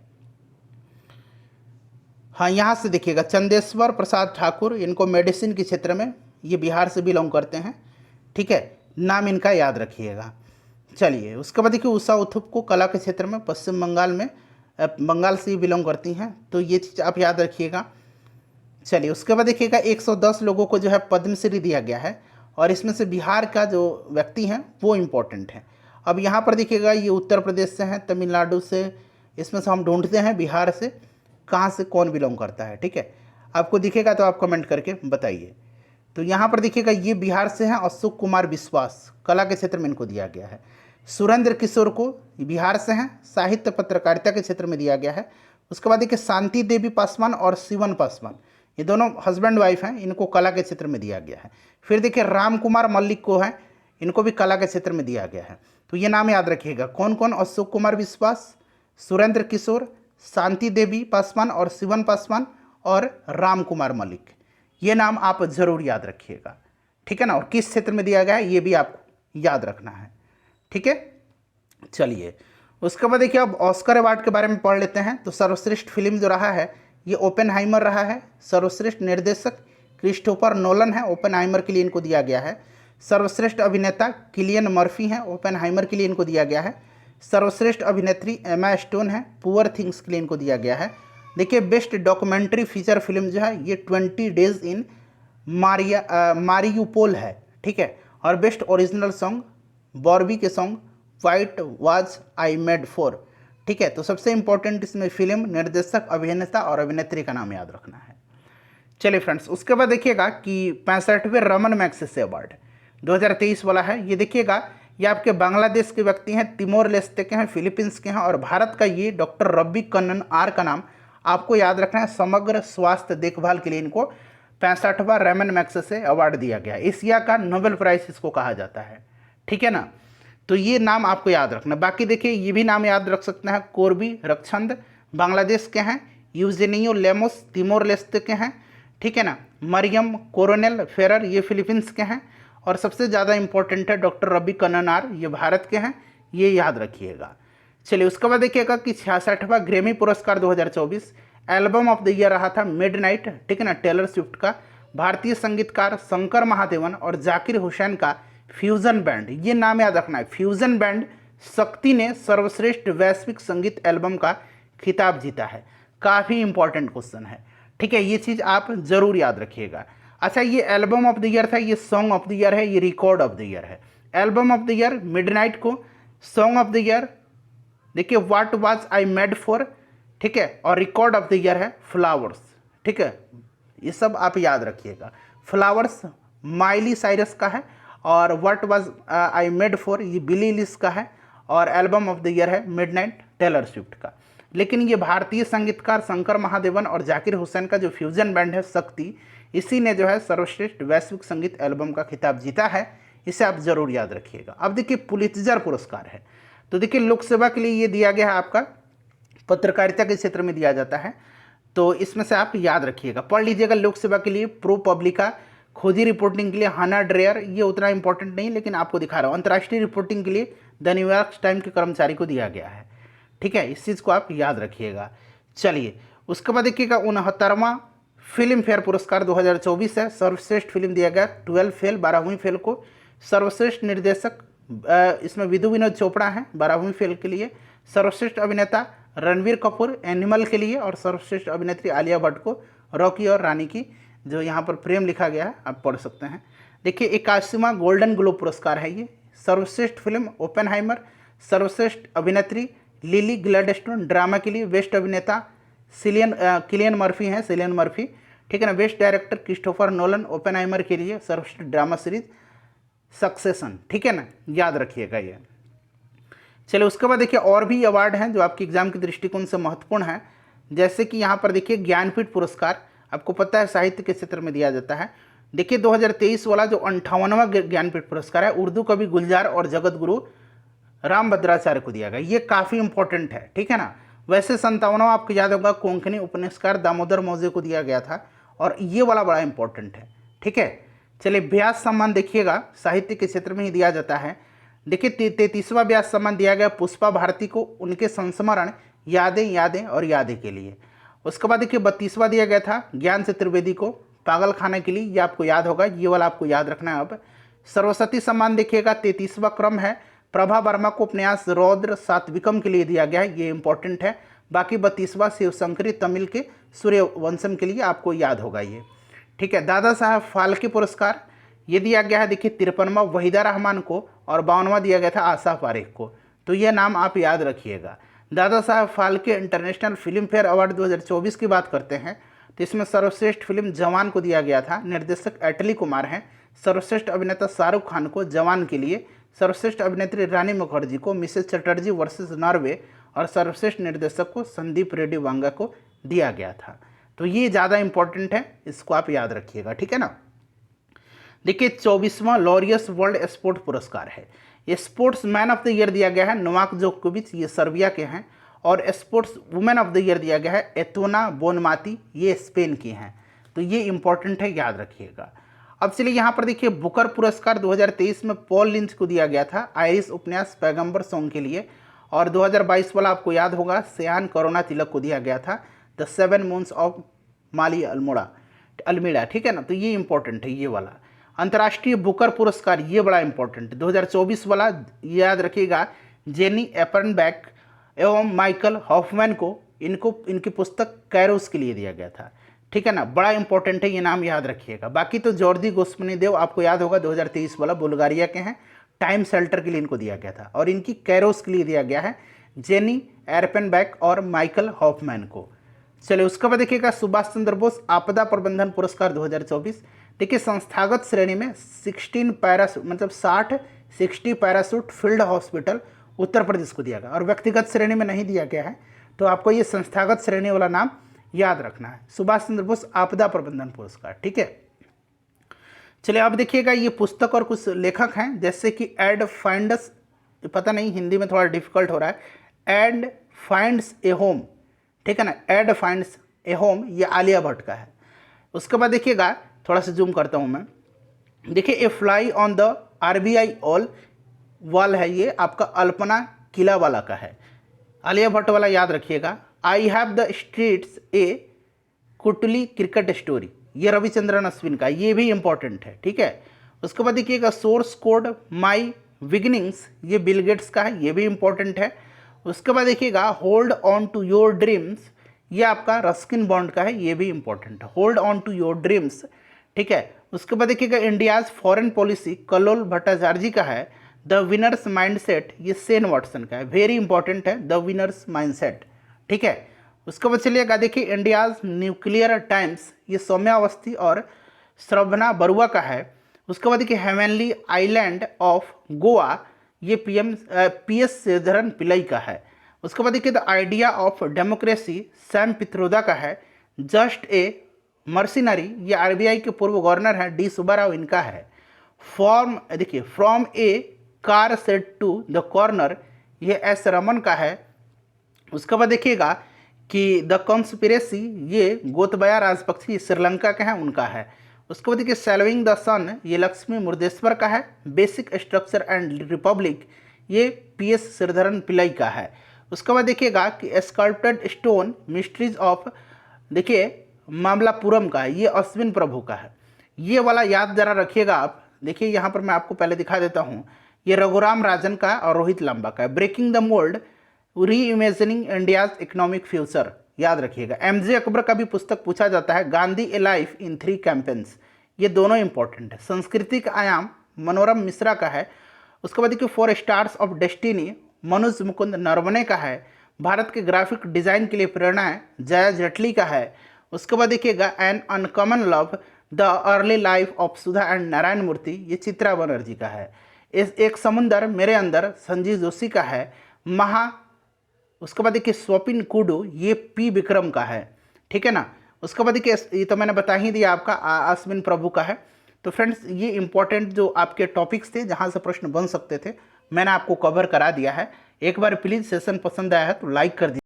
हाँ, यहाँ से देखिएगा चंदेश्वर प्रसाद ठाकुर, इनको मेडिसिन के क्षेत्र में, ये बिहार से बिलोंग करते हैं। ठीक है। नाम इनका याद रखिएगा। चलिए उसके बाद देखिए उषा उथुप को कला के क्षेत्र में, पश्चिम बंगाल में, बंगाल से ही बिलोंग करती हैं, तो ये चीज़ आप याद रखिएगा। चलिए उसके बाद देखिएगा 110 लोगों को जो है पद्मश्री दिया गया है और इसमें से बिहार का जो व्यक्ति हैं वो इम्पोर्टेंट है। अब यहाँ पर देखिएगा ये उत्तर प्रदेश से हैं, तमिलनाडु से, इसमें से हम ढूंढते हैं बिहार से कहाँ से कौन बिलोंग करता है। ठीक है। आपको दिखेगा तो आप कमेंट करके बताइए। तो यहाँ पर देखिएगा ये बिहार से हैं, अशोक कुमार विश्वास कला के क्षेत्र में इनको दिया गया है। सुरेंद्र किशोर को बिहार से हैं, साहित्य पत्रकारिता के क्षेत्र में दिया गया है। उसके बाद देखिए शांति देवी पासवान और शिवन पासवान, ये दोनों हस्बैंड वाइफ हैं, इनको कला के क्षेत्र में दिया गया है। फिर देखिए राम कुमार मल्लिक को है, इनको भी कला के क्षेत्र में दिया गया है। तो ये नाम याद रखिएगा कौन कौन, अशोक कुमार विश्वास, सुरेंद्र किशोर, शांति देवी पासवान और शिवन पासवान और राम कुमार मल्लिक, ये नाम आप जरूर याद रखिएगा। ठीक है ना। और किस क्षेत्र में दिया गया है ये भी आपको याद रखना है। ठीक है। चलिए उसके बाद देखिए अब ऑस्कर अवार्ड के बारे में पढ़ लेते हैं। तो सर्वश्रेष्ठ फिल्म जो रहा है ये ओपेनहाइमर रहा है। सर्वश्रेष्ठ निर्देशक क्रिस्टोफर नोलन है, ओपेनहाइमर के लिए इनको दिया गया है। सर्वश्रेष्ठ अभिनेता किलियन मर्फी हैं, ओपेनहाइमर के लिए इनको दिया गया है। सर्वश्रेष्ठ अभिनेत्री एमा स्टोन है, पुअर थिंग्स के लिए इनको दिया गया है। देखिए बेस्ट डॉक्यूमेंट्री फीचर फिल्म जो है ये 20 डेज इन मारियूपोल है। ठीक है। और बेस्ट ओरिजिनल सॉन्ग बॉर्बी के song white was I made for. ठीक है। तो सबसे इंपॉर्टेंट इसमें फिल्म, निर्देशक, अभिनेता और अभिनेत्री का नाम याद रखना है। चलिए फ्रेंड्स उसके बाद देखिएगा कि 65वें रमन मैग्सेसे अवार्ड 2023 वाला है। ये देखिएगा ये आपके बांग्लादेश के व्यक्ति हैं, तिमोर लेस्ते के हैं, फिलीपींस के हैं और भारत का ये डॉक्टर रब्बी कन्नन आर का नाम आपको याद रखना है। समग्र स्वास्थ्य देखभाल के लिए इनको 65वां रमन मैग्सेसे अवार्ड दिया गया। एशिया का नोबेल प्राइज इसको कहा जाता है। ठीक है ना। तो ये नाम आपको याद रखना। बाकी देखिए ये भी नाम याद रख सकते हैं, कोरबी रक्षंद बांग्लादेश के हैं, यूजेनियो लेमोस तिमोर लेस्ते के हैं। ठीक है ना। मरियम कोरोनेल फेरर ये फिलीपींस के हैं और सबसे ज़्यादा इंपॉर्टेंट है डॉक्टर रब्बी कन्नन आर, ये भारत के हैं, ये याद रखिएगा। चलिए उसके बाद देखिएगा कि 66वां ग्रैमी पुरस्कार 2024 एल्बम ऑफ द ईयर रहा था मिडनाइट। ठीक है ना, टेलर स्विफ्ट का। भारतीय संगीतकार शंकर महादेवन और जाकिर हुसैन का फ्यूजन बैंड, ये नाम याद रखना है, फ्यूजन बैंड शक्ति ने सर्वश्रेष्ठ वैश्विक संगीत एल्बम का खिताब जीता है। काफ़ी इंपॉर्टेंट क्वेश्चन है। ठीक है। ये चीज़ आप जरूर याद रखिएगा। अच्छा ये एल्बम ऑफ द ईयर था, ये सॉन्ग ऑफ द ईयर है, ये रिकॉर्ड ऑफ द ईयर है। Album of the year midnight को, सॉन्ग ऑफ द ईयर देखिए what was I made for, ठीक है, और रिकॉर्ड ऑफ द ईयर है फ्लावर्स, ठीक है, ये सब आप याद रखिएगा। फ्लावर्स माइली साइरस का है और what was I made for ये बिली एलिश का है और एल्बम ऑफ द ईयर है मिडनाइट टेलर स्विफ्ट का। लेकिन ये भारतीय संगीतकार शंकर महादेवन और जाकिर हुसैन का जो फ्यूजन बैंड है शक्ति, इसी ने जो है सर्वश्रेष्ठ वैश्विक संगीत एल्बम का खिताब जीता है, इसे आप जरूर याद रखिएगा। अब देखिए पुलित्जर पुरस्कार है, तो देखिए लोकसेवा के लिए ये दिया गया है, आपका पत्रकारिता के क्षेत्र में दिया जाता है, तो इसमें से आप याद रखिएगा, पढ़ लीजिएगा। लोकसेवा के लिए प्रो पब्लिका, खोजी रिपोर्टिंग के लिए हाना ड्रेयर, ये उतना इंपॉर्टेंट नहीं लेकिन आपको दिखा रहा हूँ। अंतर्राष्ट्रीय रिपोर्टिंग के लिए द न्यूयॉर्क टाइम के कर्मचारी को दिया गया है, ठीक है, इस चीज़ को आप याद रखिएगा। चलिए उसके बाद देखिएगा 69वां फिल्म फेयर पुरस्कार 2024 है, सर्वश्रेष्ठ फिल्म दिया गया 12 फेल 12वीं फेल को। सर्वश्रेष्ठ निर्देशक इसमें विधु विनोद चोपड़ा हैं 12वीं फेल के लिए। सर्वश्रेष्ठ अभिनेता रणवीर कपूर एनिमल के लिए, और सर्वश्रेष्ठ अभिनेत्री आलिया भट्ट को रॉकी और रानी की, जो यहाँ पर प्रेम लिखा गया है, आप पढ़ सकते हैं। देखिए 81वां गोल्डन ग्लोब पुरस्कार है ये। सर्वश्रेष्ठ फिल्म ओपेनहाइमर, सर्वश्रेष्ठ अभिनेत्री लिली ग्लैडस्टोन ड्रामा के लिए, बेस्ट अभिनेता किलियन मर्फी हैं, सिलियन मर्फी, ठीक है ना। Best director Christopher Nolan Oppenheimer के लिए, सर्वश्रेष्ठ ड्रामा सीरीज सक्सेशन, ठीक है ना, याद रखिएगा ये। चलिए उसके बाद देखिए और भी अवार्ड हैं जो आपके एग्जाम के दृष्टिकोण से महत्वपूर्ण हैं, जैसे कि यहाँ पर देखिए ज्ञानपीठ पुरस्कार, आपको पता है साहित्य के क्षेत्र में दिया जाता है। देखिए 2023 वाला जो 58वां ज्ञानपीठ पुरस्कार है उर्दू कवि गुलजार और जगत गुरु रामभद्राचार्य को दिया गया, ये काफ़ी इंपॉर्टेंट है, ठीक है ना। वैसे 57वां आपको याद होगा कोंकणी उपन्यासकार दामोदर मौजे को दिया गया था, और ये वाला बड़ा इंपॉर्टेंट है, ठीक है। चलिए व्यास सम्मान देखिएगा, साहित्य के क्षेत्र में ही दिया जाता है। देखिए 33वां व्यास सम्मान दिया गया पुष्पा भारती को, उनके संस्मरण यादें यादें और यादें के लिए। उसके बाद देखिए 32वां दिया गया था ज्ञान से त्रिवेदी को पागल खाने के लिए, ये आपको याद होगा, ये वाला आपको याद रखना है। अब सरस्वती सम्मान देखिएगा 33वां क्रम है, प्रभा वर्मा को उपन्यास रौद्र सात्विकम के लिए दिया गया है, ये इंपॉर्टेंट है। बाकी 32वां शिवशंकरी तमिल के सूर्यवंशम के लिए आपको याद होगा ये, ठीक है। दादा साहब फाल्के पुरस्कार ये दिया गया है देखिए 53वां वहीदा रहमान को, और 52वां दिया गया था आशा पारेख को, तो ये नाम आप याद रखिएगा। Dada Saheb Phalke international film fair award 2024 की बात करते हैं तो इसमें सर्वश्रेष्ठ फिल्म जवान को दिया गया था, निर्देशक एटली कुमार हैं। सर्वश्रेष्ठ अभिनेता शाहरुख खान को जवान के लिए, सर्वश्रेष्ठ अभिनेत्री रानी मुखर्जी को मिसेस चटर्जी वर्सेस नॉर्वे, और सर्वश्रेष्ठ निर्देशक को संदीप रेड्डी वांगा को दिया गया था। तो ये ज़्यादा इंपॉर्टेंट है, इसको आप याद रखिएगा, ठीक है ना। देखिए 24वां लॉरियस वर्ल्ड स्पोर्ट पुरस्कार है, ये sports man of the year दिया गया है नोवाक जोकोविच, ये सर्बिया के हैं, और sports women of the year दिया गया है एतोना बोनमाती, ये स्पेन की हैं। तो ये इंपॉर्टेंट है, याद रखिएगा। अब चलिए यहाँ पर देखिए बुकर पुरस्कार 2023 में पॉल लिंच को दिया गया था आयरिश उपन्यास पैगंबर सॉन्ग के लिए, और 2022 वाला आपको याद होगा सयान करुणा तिलक को दिया गया था द 7 मून्स ऑफ माली अल्मीड़ा, ठीक है ना। तो ये इंपॉर्टेंट है ये वाला। अंतर्राष्ट्रीय बुकर पुरस्कार ये बड़ा इंपॉर्टेंट 2024 वाला याद रखिएगा, जेनी एपरनबैक एवं माइकल हॉफमैन को इनकी पुस्तक कैरोस के लिए दिया गया था, ठीक है ना, बड़ा इंपॉर्टेंट है, ये नाम याद रखिएगा। बाकी तो जॉर्दी गोस्मनी देव आपको याद होगा 2023 वाला बुल्गारिया के हैं, टाइम शेल्टर के लिए इनको दिया गया था, और इनकी कैरोस के लिए दिया गया है जेनी एरपेनबैक और माइकल हॉफमैन को। चलिए उसके बाद देखिएगा सुभाष चंद्र बोस आपदा प्रबंधन पुरस्कार 2024। देखिए संस्थागत श्रेणी में 60 parachute field hospital Uttar Pradesh को दिया गया, और व्यक्तिगत श्रेणी में नहीं दिया गया है, तो आपको ये संस्थागत श्रेणी वाला नाम याद रखना है, सुभाष चंद्र बोस आपदा प्रबंधन पुरस्कार, ठीक है। चलिए अब देखिएगा ये पुस्तक और कुछ लेखक हैं, जैसे कि एड फाइंड्स, पता नहीं हिंदी में थोड़ा डिफिकल्ट हो रहा है, एड फाइंड्स ए होम, ठीक है ना, एड फाइंड्स ए होम, ये आलिया भट्ट का है। उसके बाद देखिएगा थोड़ा सा जूम करता हूँ मैं, देखिए a fly on the RBI all wall है, ये आपका अल्पना किला वाला का है, आलिया भट्ट वाला याद रखिएगा। I have the streets a Kutti cricket story, ये रविचंद्रन अश्विन का, ये भी इंपॉर्टेंट है, ठीक है। उसके बाद देखिएगा सोर्स कोड माई बिगिनिंग्स, ये बिल गेट्स का है, ये भी इंपॉर्टेंट है। उसके बाद देखिएगा hold on to your dreams, ये आपका रस्किन बॉन्ड का है, ये भी इंपॉर्टेंट है, hold on to your dreams, ठीक है। उसके बाद देखिएगा India's foreign policy Kallol Bhattacharya ji का है, द विनर्स माइंडसेट ये सेन वॉटसन का है, वेरी इंपॉर्टेंट है द विनर्स माइंडसेट, ठीक है। उसके बाद चलिएगा देखिए इंडियाज न्यूक्लियर टाइम्स ये सौम्या अवस्थी और श्रवणा बरुआ का है। उसके बाद देखिए हेवनली आइलैंड ऑफ गोवा ये पीएस श्रीधरन पिल्लई का है। उसके बाद देखिए the idea of democracy Sam Pitroda का है। जस्ट ए मर्सिनरी ये आरबीआई के पूर्व गवर्नर हैं डी सुब्बाराव इनका है। फॉर्म देखिए from a car set to the corner ये एस रमन का है। उसके बाद देखिएगा कि द कॉन्स्पिरेसी ये गोतबाया राजपक्षी श्रीलंका के हैं उनका है। उसके बाद देखिए सेल्विंग द सन ये लक्ष्मी मुर्देश्वर का है। बेसिक स्ट्रक्चर एंड रिपब्लिक ये पीएस श्रीधरन पिल्लई का है। उसके बाद देखिएगा कि स्कल्प्टेड स्टोन मिस्ट्रीज ऑफ देखिए मामलापुरम का है, ये अश्विन प्रभु का है। ये वाला याद जरा रखिएगा आप। देखिए यहाँ पर मैं आपको पहले दिखा देता हूँ, ये रघुराम राजन का और रोहित लांबा का है। ब्रेकिंग द मोल्ड री इमेजिनिंग इंडियाज इकोनॉमिक फ्यूचर याद रखिएगा। एमजे अकबर का भी पुस्तक पूछा जाता है, गांधी ए लाइफ इन 3 कैंपेन्स, ये दोनों इंपॉर्टेंट है। सांस्कृतिक आयाम मनोरम मिश्रा का है। उसके बाद देखिए 4 stars of destiny Manoj Mukund Naravane का है। भारत के ग्राफिक डिजाइन के लिए प्रेरणा है जया जेटली का है। उसके बाद देखिएगा an uncommon love the early life of Sudha and Narayana Murthy ये चित्रा बनर्जी का है। इस एक समुंदर मेरे अंदर संजीव जोशी का है। उसके बाद देखिए स्वपिन कुडू ये पी विक्रम का है, ठीक है ना। उसके बाद देखिए ये तो मैंने बता ही दिया आपका अश्विन प्रभु का है। तो फ्रेंड्स ये इंपॉर्टेंट जो आपके टॉपिक्स थे जहाँ से प्रश्न बन सकते थे मैंने आपको कवर करा दिया है। एक बार प्लीज़ सेशन पसंद आया है तो लाइक कर दीजिए।